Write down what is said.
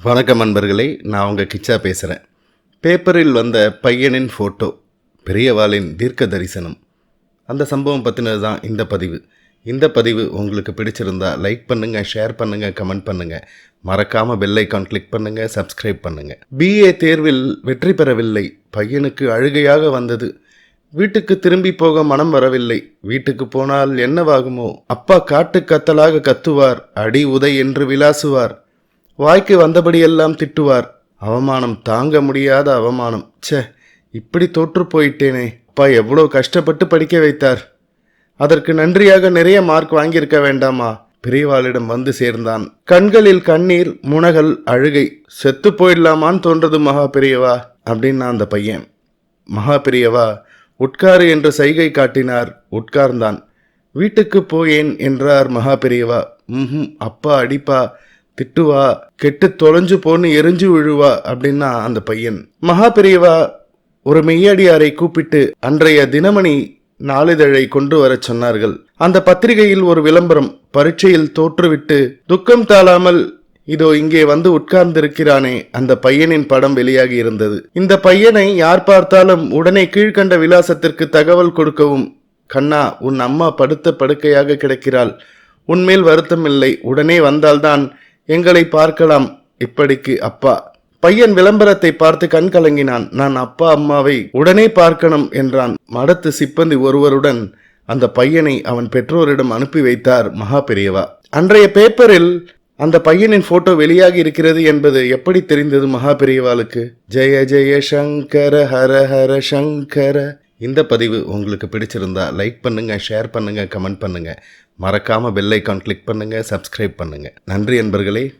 வணக்கம் நண்பர்களே, நான் உங்கள் கிச்சா பேசுகிறேன். பேப்பரில் வந்த பையனின் ஃபோட்டோ, பெரியவாளின் தீர்க்க தரிசனம், அந்த சம்பவம் பற்றினது தான் இந்த பதிவு. இந்த பதிவு உங்களுக்கு பிடிச்சிருந்தா லைக் பண்ணுங்கள், ஷேர் பண்ணுங்கள், கமெண்ட் பண்ணுங்கள். மறக்காமல் பெல் ஐக்கான் கிளிக் பண்ணுங்கள், சப்ஸ்கிரைப் பண்ணுங்கள். பிஏ தேர்வில் வெற்றி பெறவில்லை, பையனுக்கு அழுகையாக வந்தது. வீட்டுக்கு திரும்பி போக மனம் வரவில்லை. வீட்டுக்கு போனால் என்னவாகுமோ? அப்பா காட்டு கத்தலாக கத்துவார், அடி உதை என்று விளாசுவார், வாய்க்கு வந்தபடியெல்லாம் திட்டுவார். அவமானம் தாங்க முடியாத அவமானம். ச்சே, இப்படி தோற்று போயிட்டேனே. அப்பா எவ்வளோ கஷ்டப்பட்டு படிக்க வைத்தார், அதற்கு நன்றியாக நிறைய மார்க் வாங்கியிருக்க வேண்டாமா? பெரியவாளிடம் வந்து சேர்ந்தான். கண்களில் கண்ணீர், முனகல், அழுகை. செத்து போயிடலாமான்னு தோன்றது மகா பெரியவா அப்படின்னா அந்த பையன். மகா பெரியவா உட்காரு என்று சைகை காட்டினார். உட்கார்ந்தான். வீட்டுக்கு போயேன் என்றார் மகா பெரியவா. அப்பா அடிப்பா, திட்டுவா, கெட்டு தொலைஞ்சு போன்னு எரிஞ்சு விழுவா அப்படின்னா அந்த பையன். மகா பெரியவா ஒரு மெய்யடியாரை கூப்பிட்டு அன்றைய தினமணி நாளிதழை கொண்டு வர சொன்னார்கள். அந்த பத்திரிகையில் ஒரு விளம்பரம். பரீட்சையில் தோற்றுவிட்டு துக்கம் தாழாமல் இதோ இங்கே வந்து உட்கார்ந்திருக்கிறானே, அந்த பையனின் படம் வெளியாகி இருந்தது. இந்த பையனை யார் பார்த்தாலும் உடனே கீழ்கண்ட விலாசத்திற்கு தகவல் கொடுக்கவும். கண்ணா, உன் அம்மா படுத்த படுக்கையாக கிடக்கிறாள், உன்மேல் வருத்தம் இல்லை, உடனே வந்தால்தான் எங்களை பார்க்கலாம். இப்படிக்கு அப்பா. பையன் விளம்பரத்தை பார்த்து கண் கலங்கினான். நான் அப்பா அம்மாவை உடனே பார்க்கணும் என்றான். மடத்து சிப்பந்தி ஒருவருடன் அந்த பையனை அவன் பெற்றோரிடம் அனுப்பி வைத்தார் மகா பெரியவா. அன்றைய பேப்பரில் அந்த பையனின் போட்டோ வெளியாகி இருக்கிறது என்பது எப்படி தெரிந்தது மகா பெரியவாளுக்கு? ஜெய ஜெய சங்கர ஹர ஹர சங்கர. இந்த பதிவு உங்களுக்கு பிடிச்சிருந்தா லைக் பண்ணுங்க, ஷேர் பண்ணுங்க, கமெண்ட் பண்ணுங்க. மறக்காம பெல் ஐக்கான் கிளிக் பண்ணுங்க, சப்ஸ்கிரைப் பண்ணுங்க. நன்றி நண்பர்களே.